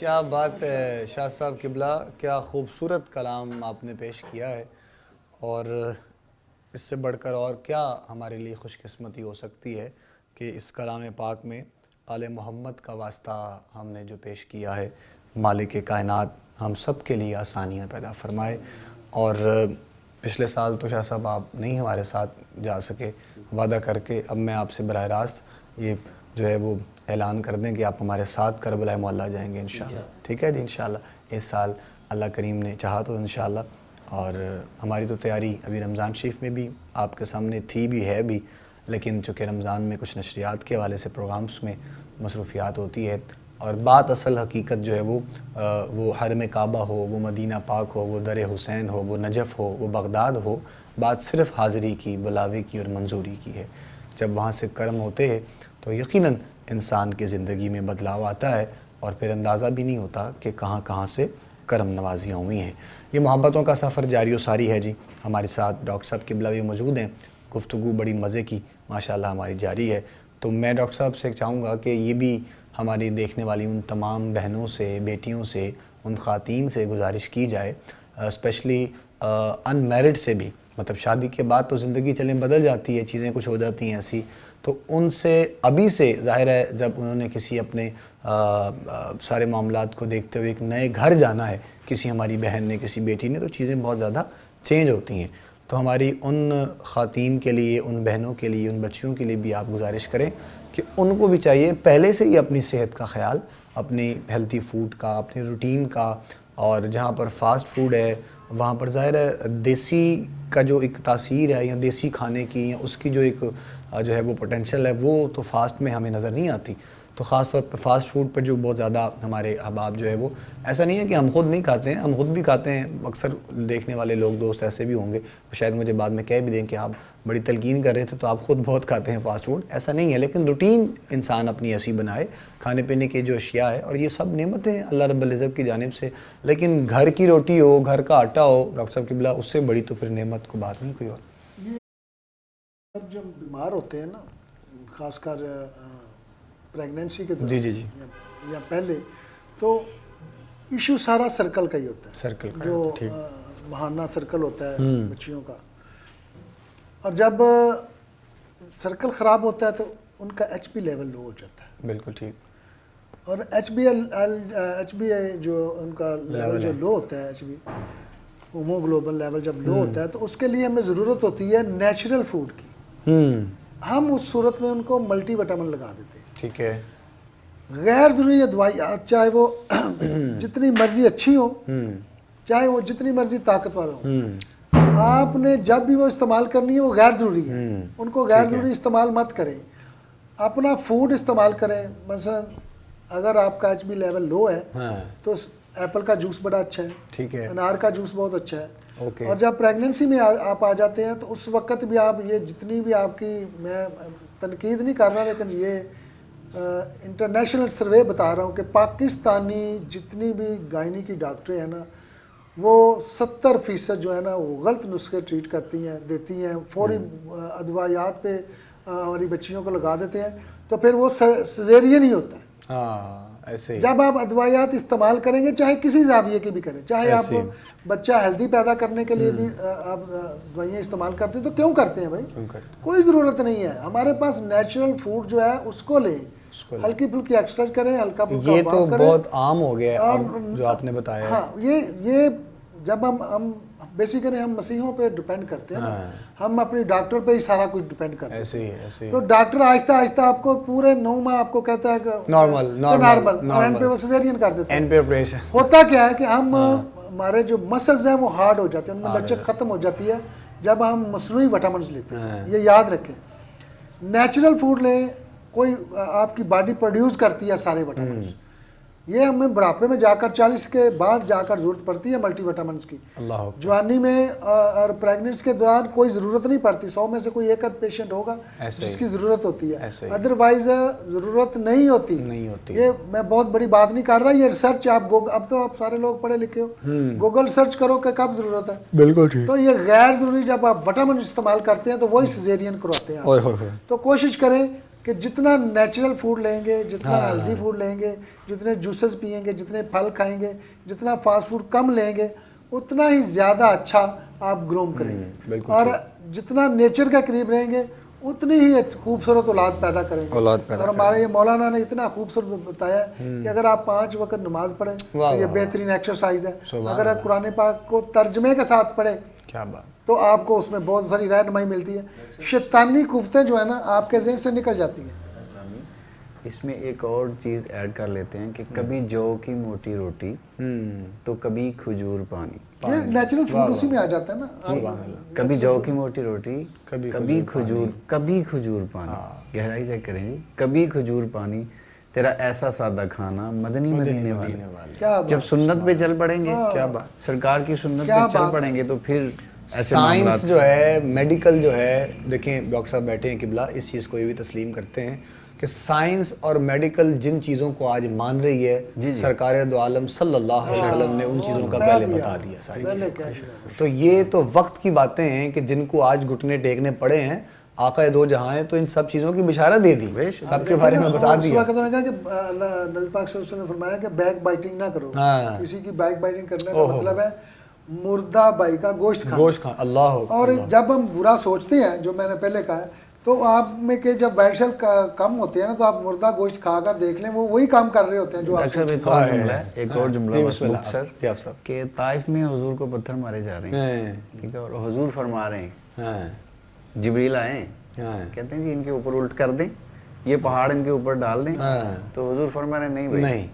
क्या बात है शाह साहब किबला, क्या खूबसूरत कलाम आपने पेश किया है। और इससे बढ़कर और क्या हमारे लिए खुशकिस्मती हो सकती है कि इस कलाम पाक में आले मोहम्मद का वास्ता हमने जो पेश किया है। मालिक कायनात हम सब के लिए आसानियाँ पैदा फरमाए। और पिछले साल तो शाह साहब आप नहीं हमारे साथ जा सके, वादा करके अब मैं आपसे बराह रास्त ये जो है वो ऐलान कर दें कि आप हमारे साथ करबला मौला जाएंगे इंशाल्लाह। ठीक है जी, इंशाल्लाह इस साल अल्लाह करीम ने चाहा तो इंशाल्लाह। और हमारी तो तैयारी अभी रमज़ान शरीफ में भी आपके सामने थी भी है भी, लेकिन चूँकि रमज़ान में कुछ नशरियात के हवाले से प्रोग्राम्स में मसरूफ़ियात होती है। और बात असल हकीकत जो है वो हरम काबा हो, वो मदीना पाक हो, वो दर हुसैन हो, वो नजफ़ हो, वो बगदाद हो, बात सिर्फ़ हाज़िरी की, बुलावे की और मंजूरी की है। जब वहाँ से कर्म होते हैं तो यकीनन इंसान की ज़िंदगी में बदलाव आता है और फिर अंदाज़ा भी नहीं होता कि कहाँ कहाँ से करम नवाजियाँ हुई हैं। ये मोहब्बतों का सफ़र जारी व सारी है जी। हमारे साथ डॉक्टर साहब किबला भी मौजूद हैं। गुफ्तगू बड़ी मज़े की माशाल्लाह हमारी जारी है। तो मैं डॉक्टर साहब से चाहूँगा कि ये भी हमारी देखने वाली उन तमाम बहनों से, बेटियों से, उन ख़वातीन से गुजारिश की जाए, स्पेशली अनमैरिड से भी, मतलब शादी के बाद तो ज़िंदगी चलें बदल जाती है, चीज़ें कुछ हो जाती हैं ऐसी, तो उनसे अभी से ज़ाहिर है जब उन्होंने किसी अपने सारे मामलात को देखते हुए एक नए घर जाना है, किसी हमारी बहन ने, किसी बेटी ने, तो चीज़ें बहुत ज़्यादा चेंज होती हैं। तो हमारी उन ख़वातीन के लिए, उन बहनों के लिए, उन बच्चियों के लिए भी आप गुजारिश करें कि उनको भी चाहिए पहले से ही अपनी सेहत का ख्याल, अपनी हेल्थी फूड का, अपने रूटीन का, और जहाँ पर फास्ट फूड है वहाँ पर ज़ाहिर है देसी का जो एक तासीर है या देसी खाने की या उसकी जो एक जो है वो पोटेंशियल है वो तो फास्ट में हमें नज़र नहीं आती। तो ख़ास तौर पर फास्ट फूड पर जो बहुत ज़्यादा हमारे अहबाब जो है वो, ऐसा नहीं है कि हम खुद नहीं खाते हैं, हम खुद भी खाते हैं। अक्सर देखने वाले लोग दोस्त ऐसे भी होंगे तो शायद मुझे बाद में कह भी दें कि आप बड़ी तलकीन कर रहे थे तो आप खुद बहुत खाते हैं फ़ास्ट फूड। ऐसा नहीं है, लेकिन रूटीन इंसान अपनी ऐसी बनाए, खाने पीने की जो अशिया है, और ये सब नेमतें हैं अल्लाह रब्बुल इज़्ज़त की जानिब से। लेकिन घर की रोटी हो, घर का आटा हो डॉक्टर साहब किबला, उससे बड़ी तो फिर नेमत को बात नहीं कोई और। जब बीमार होते हैं ना, ख़ासकर प्रेगनेंसी के दौरान, जी जी जी, या पहले, तो इशू सारा सर्कल का ही होता है, सर्कल का जो होता है, ठीक। महाना सर्कल होता है बच्चियों का। और जब सर्कल ख़राब होता है तो उनका HP लेवल लो हो जाता है। बिल्कुल ठीक। और HbA जो उनका लेवल जो लो होता है, HB हीमोग्लोबिन लेवल जब लो होता है, तो उसके लिए हमें ज़रूरत होती है नेचुरल फूड की। हम उस सूरत में उनको मल्टीविटामिन लगा देते हैं। ठीक है। गैर ज़रूरी दवाई, चाहे वो जितनी मर्जी अच्छी हो, चाहे वो जितनी मर्जी ताकतवर हो, आपने जब भी वो इस्तेमाल करनी है वो गैर ज़रूरी है, उनको गैर ज़रूरी इस्तेमाल मत करें। अपना फूड इस्तेमाल करें। मसलन अगर आपका HB लेवल लो है, तो एप्पल का जूस बड़ा अच्छा है, ठीक है, अनार का जूस बहुत अच्छा है। ओके। और जब प्रेगनेंसी में आप आ जाते हैं तो उस वक्त भी आप ये जितनी भी आपकी, मैं तनकीद नहीं कर रहा, लेकिन ये इंटरनेशनल सर्वे बता रहा हूँ कि पाकिस्तानी जितनी भी गायनी की डॉक्टर हैं ना, वो 70% जो है ना वो गलत नुस्खे ट्रीट करती हैं, देती हैं, फौरी अदवायात पे हमारी बच्चियों को लगा देते हैं, तो फिर वो सजेरियन ही होता है। ऐसे जब आप अदवायात इस्तेमाल करेंगे, चाहे किसी जाविये की भी करें, चाहे आप बच्चा हेल्दी पैदा करने के लिए भी आप दवाइयाँ इस्तेमाल करते हैं, तो क्यों करते हैं भाई? क्यों करते? कोई ज़रूरत नहीं है। हमारे पास नेचुरल फूड जो है उसको लें, हल्की फुल्की एक्सरसाइज करें, हल्का फुल्का ये तो वॉक करें। बहुत आम हो गया है और अब जो आपने बताया। हाँ, ये जब हम बेसिकली हम मसीहों पे डिपेंड करते हैं ना, हम अपनी डॉक्टर पे ही सारा कुछ डिपेंड करते हैं। ऐसे ही। तो डॉक्टर आहिस्ता आहिस्ता आपको पूरे 9 माह आपको कहता है कि नॉर्मल, और एंड पे वो सिजेरियन कर देते हैं। ऑपरेशन होता क्या है कि हम हमारे जो मसल्स हैं वो हार्ड हो जाते हैं, उनमें लचक खत्म हो जाती है जब हम मसनूई विटामिन लेते हैं। ये याद रखें, नेचुरल फूड लें, कोई आपकी बॉडी प्रोड्यूस करती है सारे विटामिन। ये हमें बुढ़ापे में जाकर 40 के बाद जाकर जरूरत पड़ती है मल्टीविटामिन की। जवानी में और प्रेगनेंसी के दौरान कोई ज़रूरत नहीं पड़ती। 100 में से कोई एक आध पेशेंट होगा जिसकी ज़रूरत होती है, अदरवाइज ज़रूरत नहीं होती। ये मैं बहुत बड़ी बात नहीं कर रहा, ये रिसर्च आप अब तो आप सारे लोग पढ़े लिखे हो, गूगल सर्च करो कि कब ज़रूरत है। बिल्कुल ठीक। तो ये गैर ज़रूरी जब आप विटामिन इस्तेमाल करते हैं तो वही सिजेरियन करवाते हैं। तो कोशिश करें कि जितना नेचुरल फूड लेंगे, जितना हेल्दी फूड लेंगे, जितने जूसेस पिएंगे, जितने फल खाएंगे, जितना फास्ट फूड कम लेंगे, उतना ही ज़्यादा अच्छा आप ग्रोम करेंगे। और जितना नेचर के करीब रहेंगे उतनी ही एक खूबसूरत औलाद पैदा करेंगे। और हमारे ये मौलाना ने इतना खूबसूरत बताया कि अगर आप 5 वक्त नमाज पढ़ें तो ये बेहतरीन एक्सरसाइज है। अगर आप कुरान पाक को तर्जमे के साथ पढ़ें, क्या बात, तो आपको उसमें बहुत सारी रहनुमाई मिलती है। शैतानी कुफ्तें जो है ना आपके ज़हन से निकल जाती हैं। इसमें एक और चीज़ ऐड कर लेते हैं कि कभी जौ की मोटी रोटी तो कभी खजूर पानी। ये नेचुरल फूड उसी में आ जाता है ना। कभी जौ की मोटी रोटी, कभी खजूर पानी। गहराई से करेंगे, कभी खजूर पानी, तेरा ऐसा सादा खाना मदनी मदीने वाले। क्या जब सुन्नत पे चल पड़ेंगे, क्या बात, सरकार की सुन्नत पे चल पड़ेंगे तो फिर साइंस जो है, मेडिकल जो है, देखें डॉक्टर साहब बैठे हैं किबला, इस चीज़ को ये भी तस्लीम करते हैं कि साइंस और मेडिकल जिन चीज़ों को आज मान रही है, सरकार दो आलम सल्लल्लाहु अलैहि वसल्लम ने उन चीज़ों का पहले बता दिया सारी चीज़ें। तो ये तो वक्त की बातें हैं कि जिनको आज घुटने टेकने पड़े हैं, आका दो जहां है, तो इन सब चीज़ों की बिशारत दे दी, सबके बारे में बता दिया। कि नबी पाक सल्लल्लाहु अलैहि वसल्लम ने फरमाया कि बैक बाइटिंग ना करो। किसी की बैक बाइटिंग करने का मतलब है मुर्दा भाई का गोश्त खा। अल्लाह। और जब हम बुरा सोचते हैं, जो मैंने पहले कहा, तो आप में के जब वाइट सेल कम होते हैं ना, तो आप मुर्दा गोश्त खाकर देख लें, वो वही काम कर रहे होते हैं जो आप। एक और जुमला सर कि ताइफ में हुजूर को पत्थर मारे जा रहे हैं, ठीक है, और हुजूर फरमा रहे हैं, जिब्रील आए, कहते हैं जी इनके ऊपर उल्ट कर दें, ये पहाड़ इनके ऊपर डाल दें, तो हुजूर फरमा रहे नहीं भाई,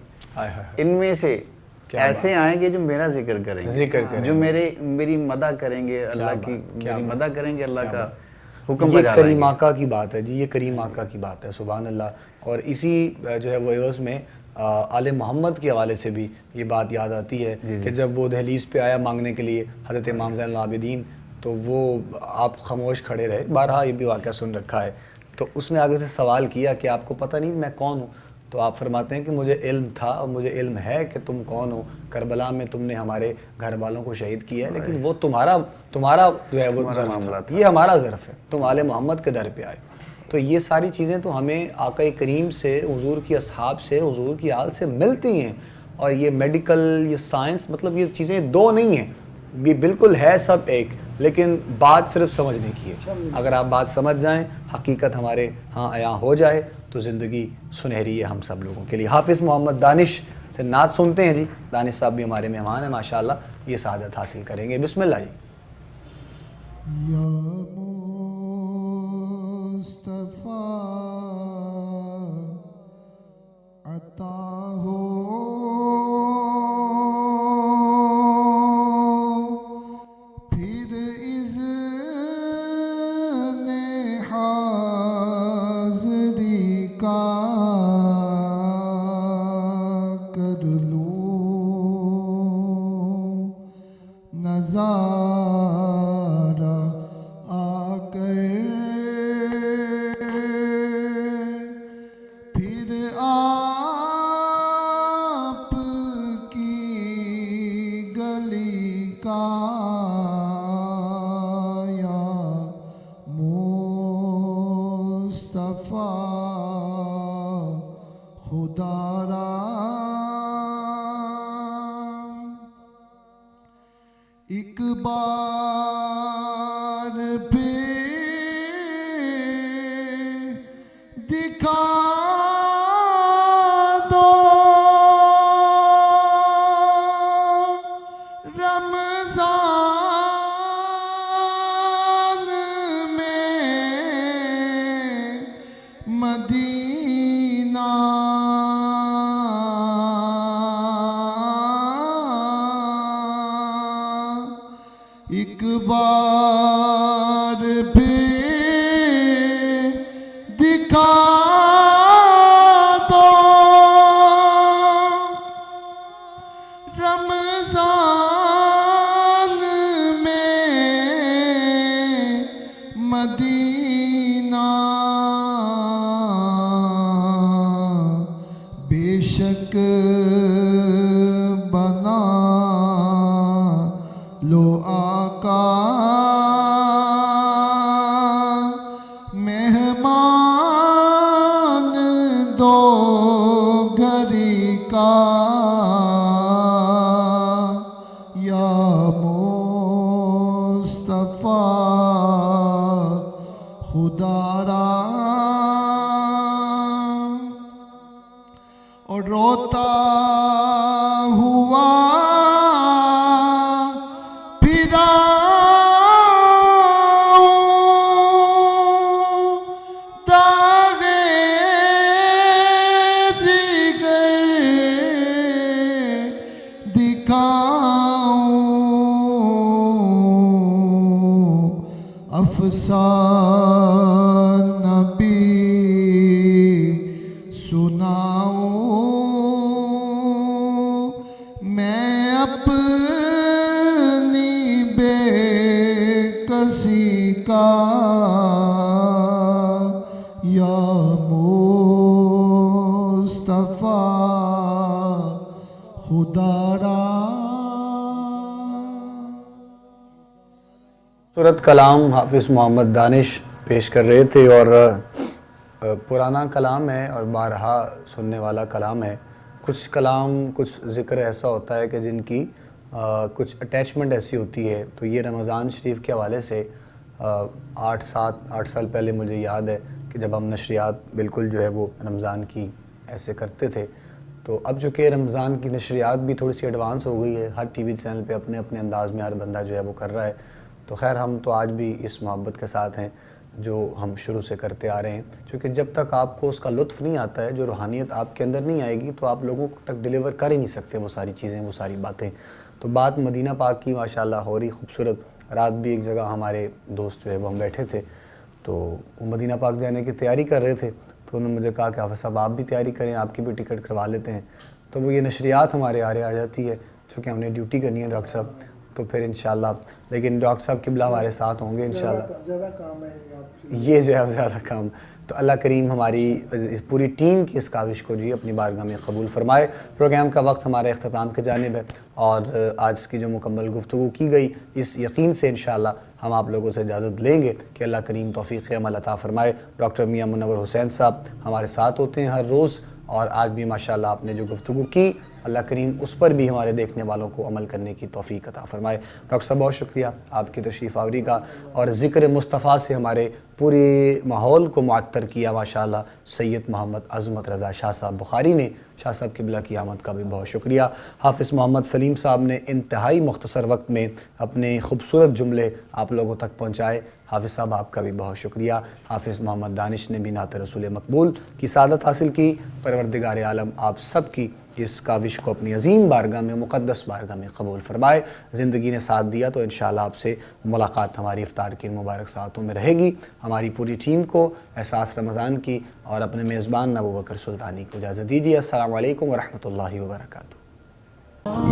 इनमें से ऐसे आएंगे जो मेरा जिक्र करेंगे, जो मेरी मदद करेंगे, अल्लाह की मेरी मदद करेंगे, अल्लाह का हुक्म ये करीम आका की बात है जी, ये करीम आका की बात है, सुभान अल्लाह। और इसी जो है वो एवज़ में आले मोहम्मद के हवाले से भी ये बात याद आती है कि जब वो दहलीज़ पे आया मांगने के लिए हज़रत इमाम ज़ैनुल आबिदीन, तो वो आप खामोश खड़े रहे। बारहा ये भी वाक़या सुन रखा है। तो उसने आगे से सवाल किया कि आपको पता नहीं मैं कौन हूँ? तो आप फरमाते हैं कि मुझे इल्म था और मुझे इल्म है कि तुम कौन हो, करबला में तुमने हमारे घर वालों को शहीद किया है, लेकिन वो तुम्हारा जो है वो ज़र्फ़ था, ये हमारा ज़र्फ़ है, तुम आले मोहम्मद के दर पे आए। तो ये सारी चीज़ें तो हमें आका करीम से, हुजूर की असहाब से, हुजूर की आल से मिलती हैं। और ये मेडिकल, ये साइंस, मतलब ये चीज़ें दो नहीं हैं, ये बिल्कुल है सब एक, लेकिन बात सिर्फ समझने की है। अगर आप बात समझ जाएं, हकीकत हमारे यहाँ आया हो जाए, तो ज़िंदगी सुनहरी है हम सब लोगों के लिए। हाफिज़ मोहम्मद दानिश से नात सुनते हैं जी। दानिश साहब भी हमारे मेहमान हैं, माशाअल्लाह, ये सआदत हासिल करेंगे। बिस्मिल्लाह जी। या मुस्तफा अता हो एक बार फिर दिखा दो रमजान में मदीना। एक बार फिर दिखा दो रमजान में मदीना। बेशक बना लो आका मेहमान अफसाना भी सुनाऊं मैं अपनी बेकसी का या मुस्तफा खुदारा। सूरत कलाम हाफिज़ मोहम्मद दानिश पेश कर रहे थे और पुराना कलाम है और बारहा सुनने वाला कलाम है। कुछ कलाम, कुछ ज़िक्र ऐसा होता है कि जिनकी कुछ अटैचमेंट ऐसी होती है। तो ये रमज़ान शरीफ के हवाले से 8 साल पहले मुझे याद है कि जब हम नशरियात बिल्कुल जो है वो रमज़ान की ऐसे करते थे, तो अब चूँकि रमज़ान की नशरियात भी थोड़ी सी एडवांस हो गई है, हर टीवी चैनल पे अपने अपने अंदाज़ में हर बंदा जो है वो कर रहा है। तो खैर हम तो आज भी इस मोहब्बत के साथ हैं जो हम शुरू से करते आ रहे हैं, क्योंकि जब तक आपको उसका लुत्फ़ नहीं आता है, जो रूहानियत आपके अंदर नहीं आएगी, तो आप लोगों तक डिलीवर कर ही नहीं सकते वो सारी चीज़ें, वो सारी बातें। तो बात मदीना पाक की माशाल्लाह हो रही खूबसूरत। रात भी एक जगह हमारे दोस्त जो है वो हम बैठे थे, तो वो मदीना पाक जाने की तैयारी कर रहे थे। तो उन्होंने मुझे कहा कि हाफ़िज़ साहब आप भी तैयारी करें, आपकी भी टिकट करवा लेते हैं। तो वो ये नशरियात हमारे आ जाती है, चूँकि हमने ड्यूटी करनी है डॉक्टर साहब, तो फिर इंशाल्लाह, लेकिन डॉक्टर साहब किबला हमारे साथ होंगे इंशाल्लाह। ज़्यादा काम है आपसे। ये जो है ज़्यादा काम। तो अल्लाह करीम हमारी इस पूरी टीम की इस काविश को जी अपनी बारगाह में कबूल फ़रमाए। प्रोग्राम का वक्त हमारे अख्ताम की जानिब है और आज की जो मुकम्मल गुफ्तगू की गई, इस यकीन से इंशाल्लाह हम आप लोगों से इजाज़त लेंगे कि अल्लाह करीम तौफ़ीक़ अमल अता फ़रमाए। डॉक्टर मियाँ मुनव्वर हुसैन साहब हमारे साथ होते हैं हर रोज़, और आज भी माशाल्लाह आपने जो गुफ्तगू की, अल्लाह करीम उस पर भी हमारे देखने वालों को अमल करने की तौफ़ीक़ अता फ़रमाए। डॉक्टर साहब बहुत शुक्रिया आपकी तशरीफ़ आवरी का, और ज़िक्र मुस्तफ़ा से हमारे पूरे माहौल को मुअत्तर किया माशाल्लाह सैयद मोहम्मद अज़मत रज़ा शाह साहब बुखारी ने। शाह साहब किबला की आमद का भी बहुत शुक्रिया। हाफ़िज़ मोहम्मद सलीम साहब ने इंतहाई मुख्तसर वक्त में अपने खूबसूरत जुमले आप लोगों तक पहुँचाए। हाफ़िज़ साहब आपका भी बहुत शुक्रिया। हाफ़िज़ मोहम्मद दानिश ने भी नात रसूल मकबूल की सादत हासिल की। परवरदिगार आलम आप सब की इस काविश को अपनी अजीम बारगाह में, मुक़द्दस बारगाह में कबूल फ़रमाए। ज़िंदगी ने साथ दिया तो इंशाअल्लाह आपसे मुलाकात हमारी इफ्तार की मुबारक सातों में रहेगी। हमारी पूरी टीम को एहसास रमज़ान की और अपने मेज़बान अबू बकर सुल्तानी को इजाज़त दीजिए। अस्सलामु अलैकुम व रहमतुल्लाहि व बरकातुहू।